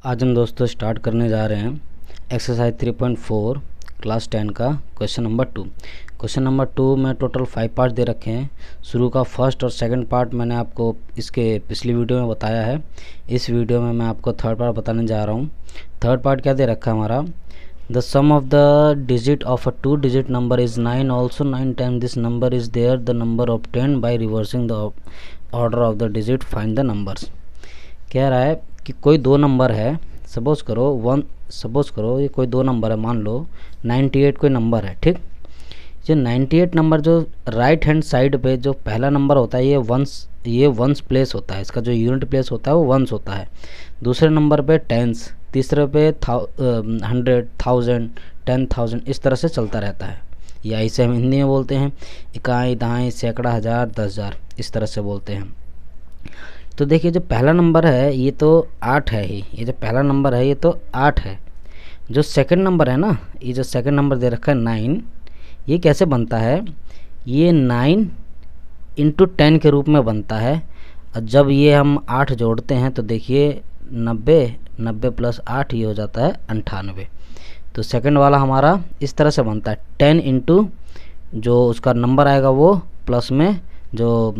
आज हम दोस्तों स्टार्ट करने जा रहे हैं एक्सरसाइज 3.4 क्लास 10 का क्वेश्चन नंबर 2। क्वेश्चन नंबर 2 में टोटल 5 पार्ट दे रखे हैं। शुरू का फर्स्ट और सेकंड पार्ट मैंने आपको इसके पिछली वीडियो में बताया है। इस वीडियो में मैं आपको थर्ड पार्ट बताने जा रहा हूँ। थर्ड पार्ट क्या दे रखा है हमारा, the sum of the digit of a 2 digit number is 9, also 9 time this number is there the number obtained by reversing the order of the digit, find the numbers. कह रहा है कि कोई दो नंबर है, सपोज़ करो ये कोई दो नंबर है, मान लो 98 कोई नंबर है, ठीक। जो 98 नंबर जो राइट हैंड साइड पे जो पहला नंबर होता है ये वंस प्लेस होता है, इसका जो यूनिट प्लेस होता है वो वंस होता है। दूसरे नंबर पे टेंस, तीसरे पे 100, 1000, 10,000, इस तरह से चलता रहता है। या इसे हम हिंदी में बोलते हैं इकाई, दहाई, सैकड़ा, हज़ार, 10,000, इस तरह से बोलते हैं। तो देखिए जो पहला नंबर है ये तो 8 है ही, ये जो पहला नंबर है ये तो 8 है। जो सेकंड नंबर है ना, ये जो सेकंड नंबर दे रखा है 9, ये कैसे बनता है, ये 9 इंटू 10 के रूप में बनता है। और जब ये हम 8 जोड़ते हैं तो देखिए 90 प्लस 8 ये हो जाता है 98। तो सेकंड वाला हमारा इस तरह से बनता है 10 इंटू जो उसका नंबर आएगा वो प्लस में जो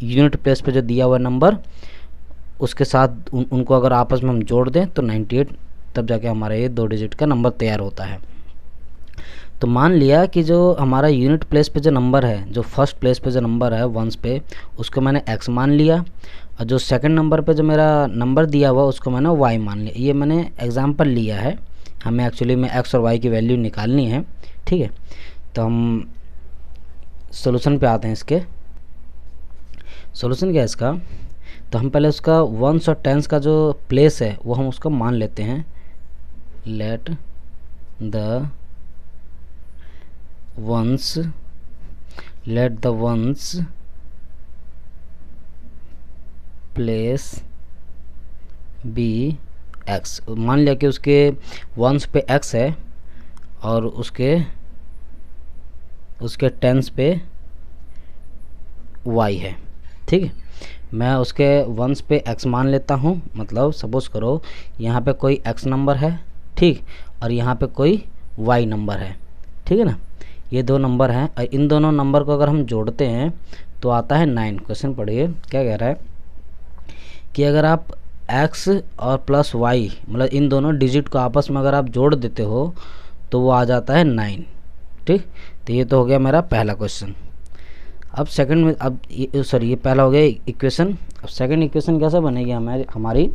यूनिट प्लेस पे जो दिया हुआ नंबर उसके साथ उनको अगर आपस में हम जोड़ दें तो 98, तब जाके हमारा ये 2 डिजिट का नंबर तैयार होता है। तो मान लिया कि जो हमारा यूनिट प्लेस पे जो नंबर है, जो फर्स्ट प्लेस पे जो नंबर है वंस पे, उसको मैंने x मान लिया, और जो सेकंड नंबर पे जो मेरा नंबर दिया हुआ उसको मैंने y मान लिया। ये मैंने एग्जांपल लिया है, हमें एक्चुअली में x और y की वैल्यू निकालनी है, ठीक है। तो हम सोल्यूशन पे आते हैं। इसके सोल्यूशन क्या है इसका, तो हम पहले उसका वंस और टेंस का जो प्लेस है वो हम उसका मान लेते हैं। Let the ones place be x. मान लिया कि उसके वंस पे एक्स है और उसके टेंस पे वाई है, ठीक है। मैं उसके वंस पे x मान लेता हूँ, मतलब सपोज़ करो यहाँ पे कोई x नंबर है, ठीक, और यहाँ पे कोई y नंबर है, ठीक है ना। ये दो नंबर हैं और इन दोनों नंबर को अगर हम जोड़ते हैं तो आता है 9। क्वेश्चन पढ़िए क्या कह रहा है कि अगर आप x और प्लस y, मतलब इन दोनों डिजिट को आपस में अगर आप जोड़ देते हो तो वो आ जाता है 9, ठीक। तो ये तो हो गया मेरा पहला क्वेश्चन। अब सेकंड में, अब ये पहला हो गया इक्वेशन। अब सेकंड इक्वेशन कैसे बनेगी हमारी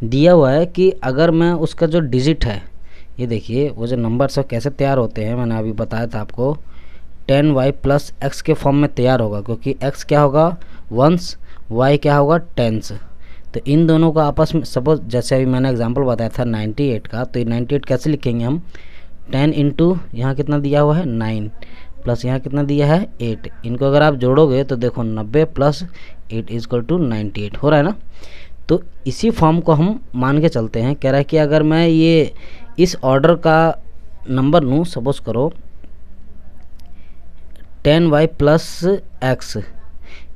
दिया हुआ है कि अगर मैं उसका जो डिजिट है, ये देखिए वो जो नंबर सब कैसे तैयार होते हैं, मैंने अभी बताया था आपको 10y प्लस एक्स के फॉर्म में तैयार होगा, क्योंकि x क्या होगा वंस, y क्या होगा टेंस। तो इन दोनों का आपस में, सपोज जैसे अभी मैंने एग्जांपल बताया था 98 का, तो ये 98 कैसे लिखेंगे हम, 10 इंटू यहाँ कितना दिया हुआ है 9 प्लस यहाँ कितना दिया है 8, इनको अगर आप जोड़ोगे तो देखो 90 प्लस 8 इजकल टू 98 हो रहा है ना। तो इसी फॉर्म को हम मान के चलते हैं। कह रहा है कि अगर मैं ये इस ऑर्डर का नंबर लूँ, सपोज करो 10y प्लस एक्स,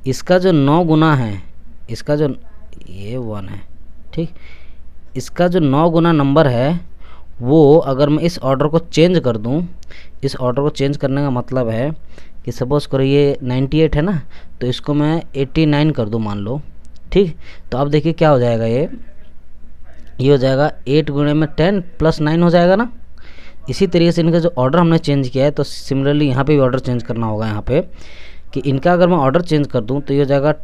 इसका जो 9 गुना है, इसका जो ये 1 है, ठीक, इसका जो 9 गुना नंबर है वो अगर मैं इस ऑर्डर को चेंज कर दूं, इस ऑर्डर को चेंज करने का मतलब है कि सपोज़ करो ये 98 है ना, तो इसको मैं 89 कर दूं मान लो, ठीक। तो अब देखिए क्या हो जाएगा, ये हो जाएगा 8 गुणे में 10 प्लस 9 हो जाएगा ना। इसी तरीके से इनका जो ऑर्डर हमने चेंज किया है, तो सिमिलरली यहाँ पे भी ऑर्डर चेंज करना होगा यहाँ पे, कि इनका अगर मैं ऑर्डर चेंज कर दूँ तो ये हो जाएगा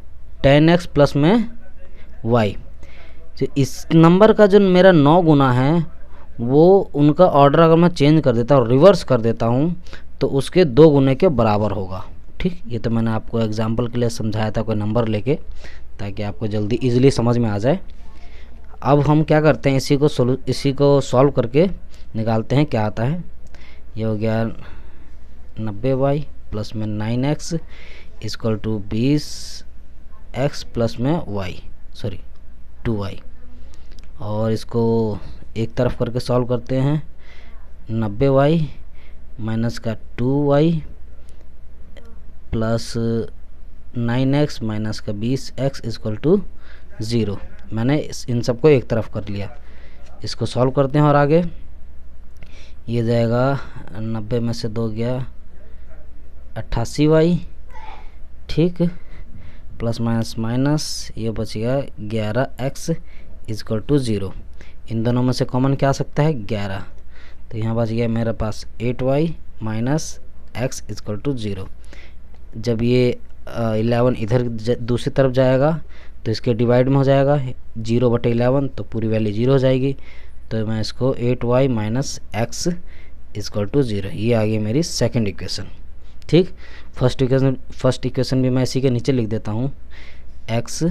10x प्लस में y। तो इस नंबर का जो मेरा 9 गुना है वो उनका ऑर्डर अगर मैं चेंज कर देता हूँ, रिवर्स कर देता हूँ, तो उसके 2 गुने के बराबर होगा, ठीक। ये तो मैंने आपको एग्जांपल के लिए समझाया था कोई नंबर लेके, ताकि आपको जल्दी इजीली समझ में आ जाए। अब हम क्या करते हैं, इसी को सॉल्व करके निकालते हैं क्या आता है। ये हो गया 90y प्लस में 9x equal to 20x plus में y, सॉरी 2y। और इसको एक तरफ करके सॉल्व करते हैं, 90y माइनस का 2y प्लस 9x माइनस का 20x इक्वल टू 0। मैंने इन सबको एक तरफ कर लिया। इसको सॉल्व करते हैं और आगे ये जाएगा 90 में से 2 गया 88y, ठीक, प्लस माइनस माइनस, ये बच गया 11x इक्वल टू 0। इन दोनों में से कॉमन क्या आ सकता है 11, तो यहाँ बच गया मेरे पास 8y minus x equal to 0। जब ये 11 इधर दूसरी तरफ जाएगा तो इसके डिवाइड में हो जाएगा 0/11, तो पूरी वैल्यू 0 हो जाएगी। तो मैं इसको 8y minus x equal to 0, ये आ गई मेरी सेकंड इक्वेशन, ठीक। फर्स्ट इक्वेशन भी मैं इसी के नीचे लिख देता हूँ, x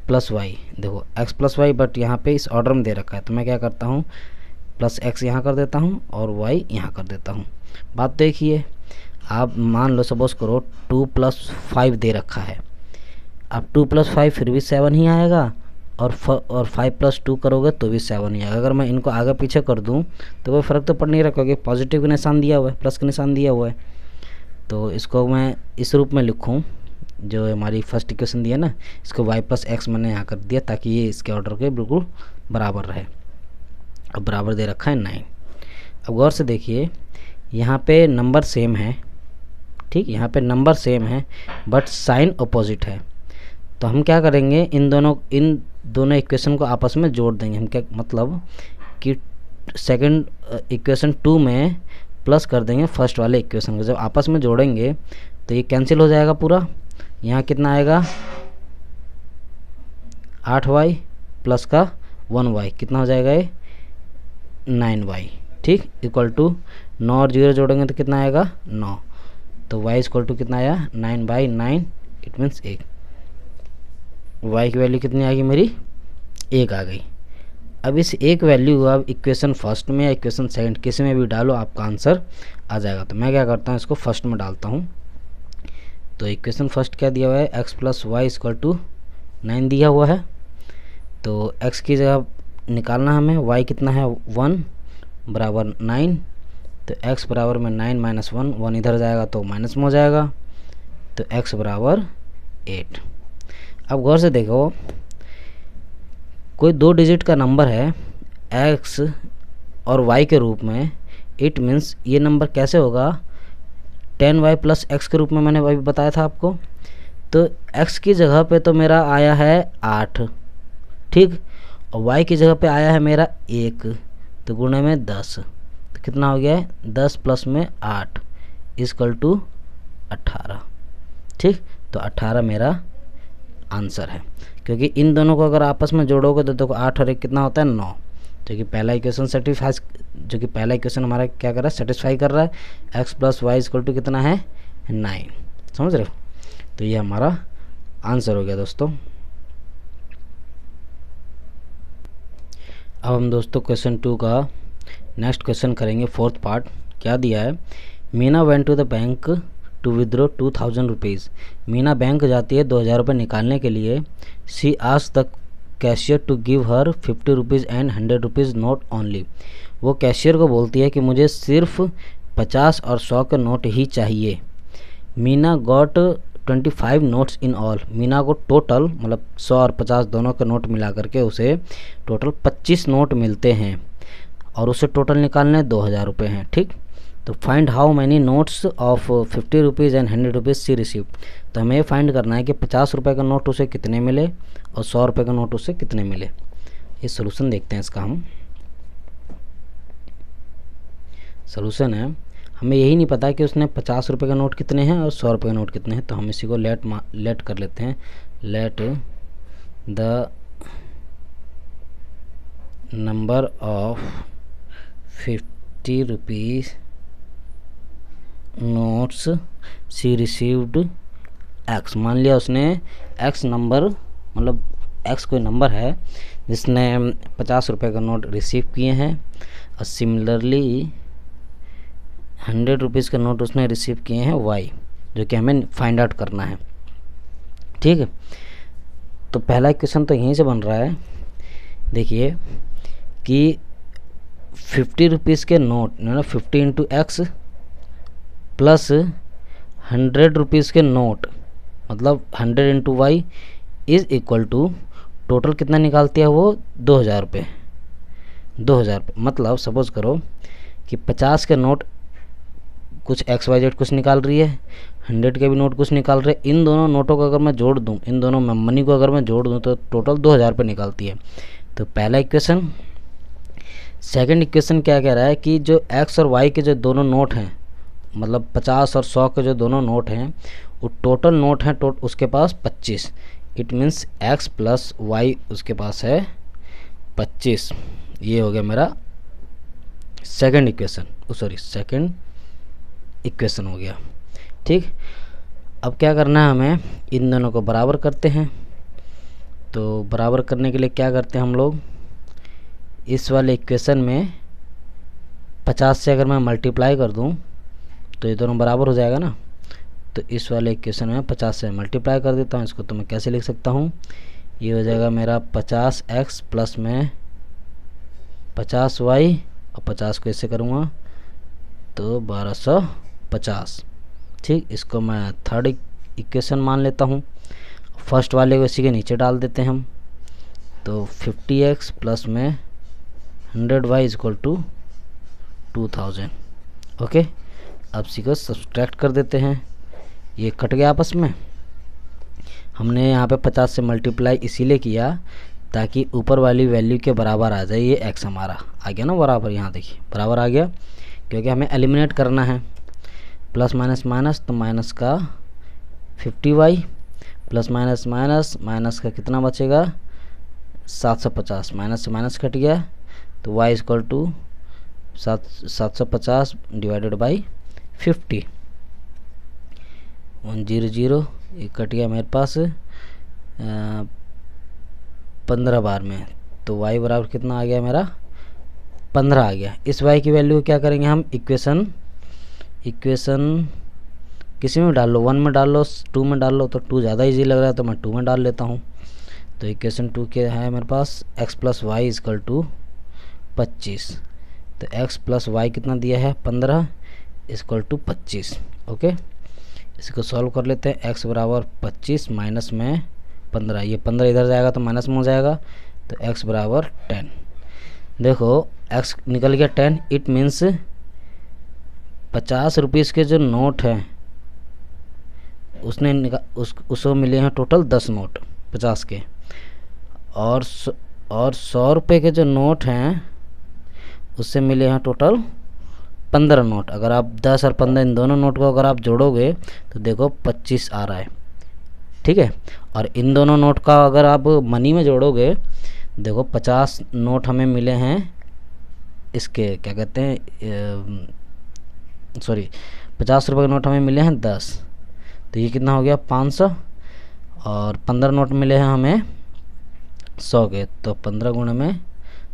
प्लस वाई, देखो x प्लस वाई, बट यहाँ पे इस ऑर्डर में दे रखा है, तो मैं क्या करता हूँ प्लस x यहाँ कर देता हूँ और y यहाँ कर देता हूँ। बात देखिए, आप मान लो सपोज करो 2 + 5 दे रखा है, अब 2 + 5 फिर भी 7 ही आएगा, और 5 + 2 करोगे तो भी 7 ही आएगा। अगर मैं इनको आगे पीछे कर दूँ तो कोई फ़र्क तो पड़ नहीं रहा, क्योंकि पॉजिटिव का निशान दिया हुआ है, प्लस का निशान दिया हुआ है। तो इसको मैं इस रूप में लिखूँ, जो हमारी फर्स्ट इक्वेशन दी है ना, इसको y + x मैंने यहाँ कर दिया ताकि ये इसके ऑर्डर के बिल्कुल बराबर रहे। अब बराबर दे रखा है 9। अब गौर से देखिए, यहाँ पे नंबर सेम है, ठीक, यहाँ पे नंबर सेम है बट साइन अपोजिट है। तो हम क्या करेंगे, इन दोनों इक्वेशन को आपस में जोड़ देंगे। हम क्या मतलब कि सेकंड इक्वेशन 2 में प्लस कर देंगे फर्स्ट वाले इक्वेशन को। जब आपस में जोड़ेंगे तो ये कैंसिल हो जाएगा पूरा। यहाँ कितना आएगा 8y प्लस का 1y, कितना हो जाएगा ये 9y, ठीक, इक्वल टू 9 और 0 जोड़ेंगे तो कितना आएगा 9, तो y इक्वल टू कितना आया 9/9, इट मीन्स 1। y की वैल्यू कितनी आ गई मेरी 1 आ गई। अब इस एक वैल्यू आप इक्वेशन फर्स्ट में या इक्वेशन सेकंड किसी में भी डालो, आपका आंसर आ जाएगा। तो मैं क्या करता हूँ, इसको फर्स्ट में डालता हूँ। तो इक्वेशन फर्स्ट क्या दिया हुआ है, x + y = 9 दिया हुआ है। तो x की जगह निकालना हमें, y कितना है 1 बराबर 9, तो x बराबर में 9 - 1, 1 इधर जाएगा तो माइनस में हो जाएगा, तो x बराबर 8। अब गौर से देखो, कोई 2 डिजिट का नंबर है x और y के रूप में, इट मीन्स ये नंबर कैसे होगा 10y + x के रूप में, मैंने अभी बताया था आपको। तो x की जगह पे तो मेरा आया है 8, ठीक, और y की जगह पे आया है मेरा 1, तो गुणे में 10, तो कितना हो गया है 10 + में 8 = 18, ठीक। तो 18 मेरा आंसर है, क्योंकि इन दोनों को अगर आपस में जोड़ोगे तो देखो 8 और 1 कितना होता है 9, जो कि पहला इक्वेशन हमारा क्या कर रहा है सेटिस्फाई कर रहा है। x + y = कितना है 9, समझ रहे हो। तो ये हमारा आंसर हो गया दोस्तों। अब हम दोस्तों क्वेश्चन 2 का नेक्स्ट क्वेश्चन करेंगे, फोर्थ पार्ट। क्या दिया है, Meena went to the bank to withdraw 2000 rupees. Meena bank जाती है 2000 रुपये निकालने के लिए। She asked the cashier to give her 50 rupees and 100 rupees note only. वो कैशियर को बोलती है कि मुझे सिर्फ 50 और 100 के नोट ही चाहिए। Meena got 25 notes in all. Meena को टोटल मतलब 100 और 50 दोनों के नोट मिला करके उसे टोटल 25 नोट मिलते हैं, और उसे टोटल निकालने 2000 रुपये हैं, ठीक। तो find how many notes of 50 rupees and 100 rupees she receive. तो हमें ये फाइंड करना है कि 50 रुपये का नोट उसे कितने मिले और 100 रुपये का नोट उसे कितने मिले। ये सोल्यूशन देखते हैं इसका। हम सोल्यूशन है, हमें यही नहीं पता कि उसने 50 रुपये का नोट कितने हैं और 100 रुपये का नोट कितने हैं, तो हम इसी को लेट कर लेते हैं। Let the number of 50 rupees notes she received x. मान लिया उसने एक्स नंबर मतलब एक्स कोई नंबर है जिसने 50 रुपये का नोट रिसीव किए हैं, और सिमिलरली 100 रुपीज़ का नोट उसने रिसीव किए हैं वाई, जो कि हमें फाइंड आउट करना है, ठीक है। तो पहला क्वेश्चन तो यहीं से बन रहा है। देखिए कि 50 रुपीज़ के नोट 50 × x प्लस 100 रुपीज़ के नोट मतलब 100 × y is equal to total कितना निकालती है वो 2000 रुपये। 2000 रुपये मतलब सपोज़ करो कि 50 के नोट कुछ XYZ कुछ निकाल रही है, 100 के भी नोट कुछ निकाल रहे हैं। इन दोनों नोटों को अगर मैं जोड़ दूं, इन दोनों मनी को अगर मैं जोड़ दूं तो टोटल 2000 रुपये निकालती है। तो पहला इक्वेशन। सेकंड इक्वेशन क्या कह रहा है कि जो X और Y के जो दोनों नोट हैं, मतलब 50 और 100 के जो दोनों नोट हैं, वो टोटल नोट हैं उसके पास 25। It means X plus Y उसके पास है 25। ये हो गया मेरा सेकंड इक्वेशन, सेकंड इक्वेशन हो गया। ठीक, अब क्या करना है हमें, इन दोनों को बराबर करते हैं। तो बराबर करने के लिए क्या करते हैं हम लोग, इस वाले इक्वेशन में 50 से अगर मैं मल्टीप्लाई कर दूं तो ये दोनों बराबर हो जाएगा ना। तो इस वाले इक्वेशन में 50 से मल्टीप्लाई कर देता हूँ। इसको तो मैं कैसे लिख सकता हूँ, ये हो जाएगा मेरा 50x प्लस में 50y, और 50 को इससे करूँगा तो 1250। ठीक, इसको मैं थर्ड इक्वेशन मान लेता हूँ। फर्स्ट वाले को इसी के नीचे डाल देते हैं हम। तो 50x प्लस में 100y इक्वल टू 2000। ओके, अब इसी को सब्सट्रैक्ट कर देते हैं। ये कट गया आपस में। हमने यहाँ पे 50 से मल्टीप्लाई इसीलिए किया ताकि ऊपर वाली वैल्यू के बराबर आ जाए। ये x हमारा आ गया ना बराबर, यहाँ देखिए बराबर आ गया, क्योंकि हमें एलिमिनेट करना है। प्लस माइनस माइनस, तो माइनस का 50y plus minus minus, minus का कितना बचेगा 750, माइनस से माइनस कट गया तो y equal to 750 divided by 50। 100 ये कट गया मेरे पास 15 बार में। तो y बराबर कितना आ गया मेरा 15 आ गया। इस y की वैल्यू क्या करेंगे हम, इक्वेशन किसी में डाल लो, 1 में डाल लो, 2 में डाल लो। तो 2 ज़्यादा इजी लग रहा है तो मैं 2 में डाल लेता हूँ। तो इक्वेशन 2 क्या है मेरे पास, x plus Y equal to 25। तो x प्लस वाई कितना दिया है 15 इक्वल टू 25। ओके, इसको सॉल्व कर लेते हैं। x बराबर 25 माइनस में 15, ये 15 इधर जाएगा तो माइनस में हो जाएगा। तो x बराबर 10। देखो x निकल गया 10। इट मीन्स 50 रुपीज़ के जो नोट हैं उसको मिले हैं टोटल 10 नोट 50 के, और 100 रुपये के जो नोट हैं उससे मिले हैं टोटल 15 नोट। अगर आप 10 और 15 इन दोनों नोट को अगर आप जोड़ोगे तो देखो 25 आ रहा है। ठीक है, और इन दोनों नोट का अगर आप मनी में जोड़ोगे, देखो 50 नोट हमें मिले हैं इसके क्या कहते हैं 50 रुपये के नोट हमें मिले हैं 10। तो ये कितना हो गया 500, और 15 नोट मिले हैं हमें 100 के। तो 15 गुणे में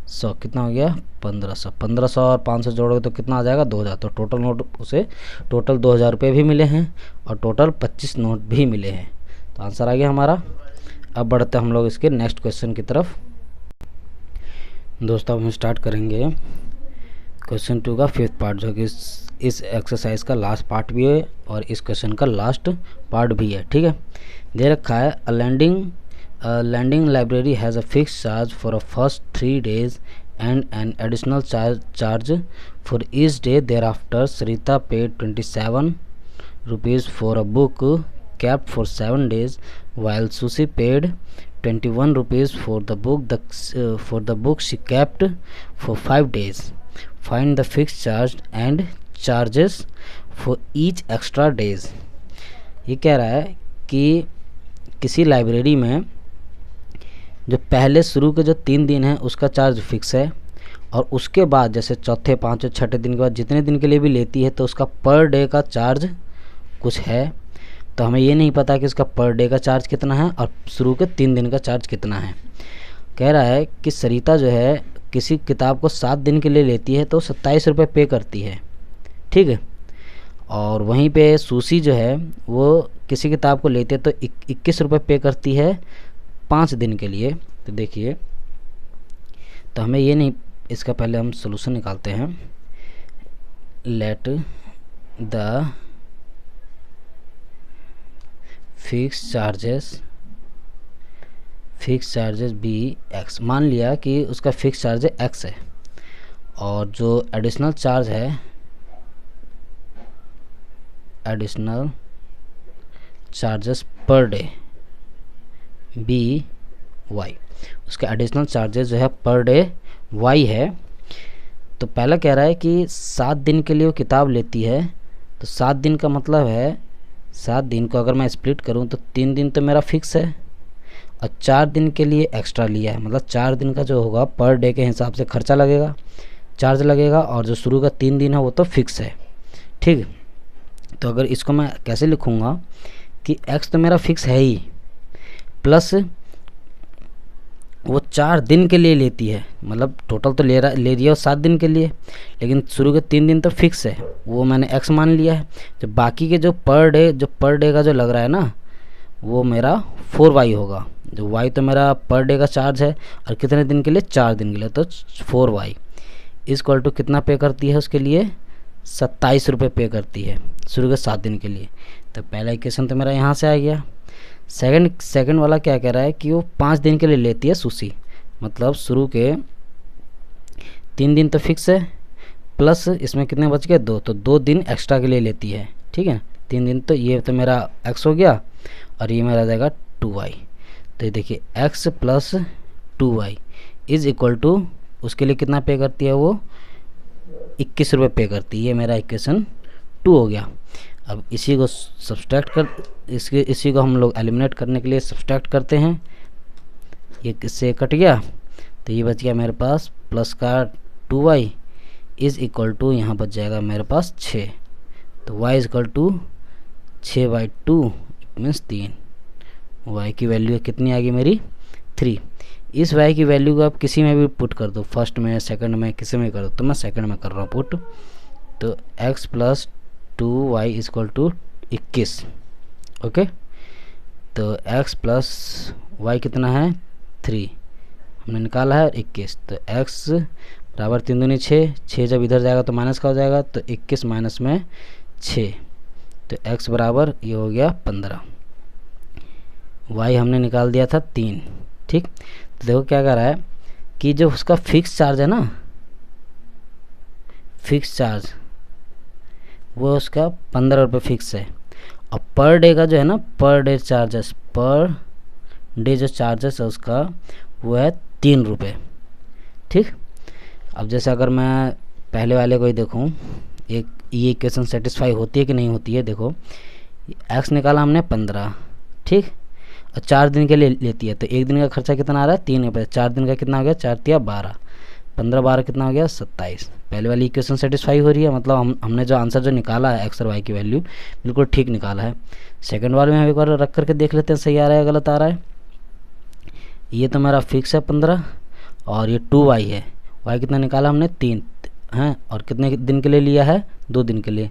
100 कितना हो गया 1500। 1500 और 500 जोड़ोगे तो कितना आ जाएगा 2000। तो टोटल नोट उसे टोटल 2000 रुपये भी मिले हैं और टोटल 25 नोट भी मिले हैं। तो आंसर आ गया हमारा। अब बढ़ते हम लोग इसके नेक्स्ट क्वेश्चन की तरफ। दोस्तों अब हम स्टार्ट करेंगे क्वेश्चन 2 का 5th पार्ट, जो कि इस एक्सरसाइज का लास्ट पार्ट भी है और इस क्वेश्चन का लास्ट पार्ट भी है। ठीक है, दे रखा है a lending library has a fix charge for a first 3 days and an additional charge for each day thereafter. Sarita paid 27 rupees for a book kept for 7 days while Susie paid 21 rupees for the book she kept for 5 days. Find the fixed charge and charges for each extra days. ये कह रहा है कि किसी library में जो पहले शुरू के जो 3 दिन है उसका चार्ज फिक्स है, और उसके बाद जैसे चौथे 5वें 6ठे दिन के बाद जितने दिन के लिए भी लेती है तो उसका पर डे का चार्ज कुछ है। तो हमें ये नहीं पता कि उसका पर डे का चार्ज कितना है और शुरू के 3 दिन का चार्ज कितना है। कह रहा है कि सरिता जो है किसी किताब को 7 दिन के लिए लेती है तो 27 रुपये पे करती है। ठीक है, और वहीं पे सूसी जो है वो किसी किताब को लेती है तो 21 रुपये पे करती है 5 दिन के लिए। तो देखिए, तो हमें ये नहीं, इसका पहले हम सोल्यूशन निकालते हैं। Let the fix fix charges be x, मान लिया कि उसका फिक्स चार्ज एक्स है और जो एडिशनल चार्ज है, additional charges per day be Y, उसका एडिशनल चार्जेस जो है पर डे वाई है। तो पहला कह रहा है कि 7 दिन के लिए वो किताब लेती है, तो 7 दिन का मतलब है 7 दिन को अगर मैं स्प्लिट करूं तो 3 दिन तो मेरा फिक्स है और 4 दिन के लिए एक्स्ट्रा लिया है, मतलब 4 दिन का जो होगा पर डे के हिसाब से खर्चा लगेगा, चार्ज लगेगा, और जो शुरू का 3 दिन है वो तो फिक्स है। ठीक, तो अगर इसको मैं कैसे लिखूँगा कि एक्स तो मेरा फिक्स है ही, प्लस वो 4 दिन के लिए लेती है, मतलब टोटल तो ले रही है 7 दिन के लिए, लेकिन शुरू के 3 दिन तो फिक्स है, वो मैंने एक्स मान लिया है। जो बाकी के जो पर डे का जो लग रहा है ना, वो मेरा 4y होगा। जो y तो मेरा पर डे का चार्ज है और कितने दिन के लिए, 4 दिन के लिए, तो 4y इक्वल टू कितना पे करती है उसके लिए, 27 रुपये पे करती है शुरू के 7 दिन के लिए। तो पहला इक्वेशन तो मेरा यहाँ से आ गया। सेकंड वाला क्या कह रहा है कि वो 5 दिन के लिए लेती है सुशी, मतलब शुरू के 3 दिन तो फिक्स है, प्लस इसमें कितने बच गए, 2, तो 2 दिन एक्स्ट्रा के लिए लेती है। ठीक है, 3 दिन, तो ये तो मेरा x हो गया और ये मेरा जाएगा 2y। तो ये देखिए x plus 2y is equal to उसके लिए कितना पे करती है, वो 21 रुपये पे करती है। ये मेरा इक्वेशन 2 हो गया। अब इसी को सब्सट्रैक्ट कर, इसी को हम लोग एलिमिनेट करने के लिए सब्सट्रैक्ट करते हैं। ये किससे कट गया, तो ये बच गया मेरे पास प्लस का 2y इज़ इक्वल टू, यहाँ बच जाएगा मेरे पास 6, तो y is equal to 6/2 means 3। y की वैल्यू कितनी आ गई मेरी, 3। इस y की वैल्यू को आप किसी में भी पुट कर दो, फर्स्ट में, सेकंड में, किसी में कर दो, तो मैं सेकंड में कर रहा हूँ पुट। तो x plus 2y is equal to 21। Okay, तो x प्लस y कितना है, 3 हमने निकाला है, 21। तो x बराबर 3 दूनी 6, 6 जब इधर जाएगा तो माइनस का हो जाएगा, तो 21 माइनस में 6, तो x बराबर ये हो गया 15। y हमने निकाल दिया था 3। ठीक, तो देखो क्या कह रहा है कि जो उसका फिक्स चार्ज है ना, फिक्स चार्ज वो उसका 15 रुपये फिक्स है, और पर डे का जो है ना, per day charges, per day जो चार्जेस है उसका वो है 3 रुपये। ठीक, अब जैसे अगर मैं पहले वाले को ही देखूं, एक ये इक्वेशन सेटिस्फाई होती है कि नहीं होती है, देखो x निकाला हमने 15, ठीक, और 4 दिन के लिए लेती है, तो एक दिन का खर्चा कितना आ रहा है, 3 रुपये, 4 दिन का कितना हो गया, 4 तिया 12, 15 12 कितना हो गया, 27। पहले वाली इक्वेशन सेटिस्फाई हो रही है, मतलब हमने जो आंसर जो निकाला है एक्स और वाई की वैल्यू बिल्कुल ठीक निकाला है। सेकंड वाले में हम एक बार रख करके देख लेते हैं सही आ रहा है गलत आ रहा है। ये तो मेरा फिक्स है 15 और ये 2y है, y कितना निकाला हमने, 3 हैं, और कितने दिन के लिए लिया है, 2 दिन के लिए,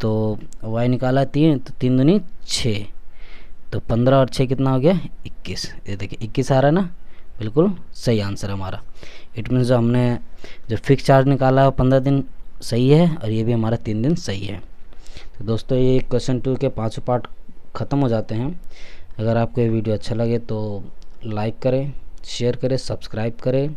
तो y निकाला है 3, तो 3 दूनी 6, तो 15 और 6 कितना हो गया, 21। ये देखिए 21 आ रहा है ना, बिल्कुल सही आंसर हमारा। इट मीन्स जो हमने जो फिक्स चार्ज निकाला है 15 दिन सही है, और ये भी हमारा 3 दिन सही है। तो दोस्तों ये क्वेश्चन 2 के 5 पार्ट ख़त्म हो जाते हैं। अगर आपको ये वीडियो अच्छा लगे तो लाइक करें, शेयर करें, सब्सक्राइब करें।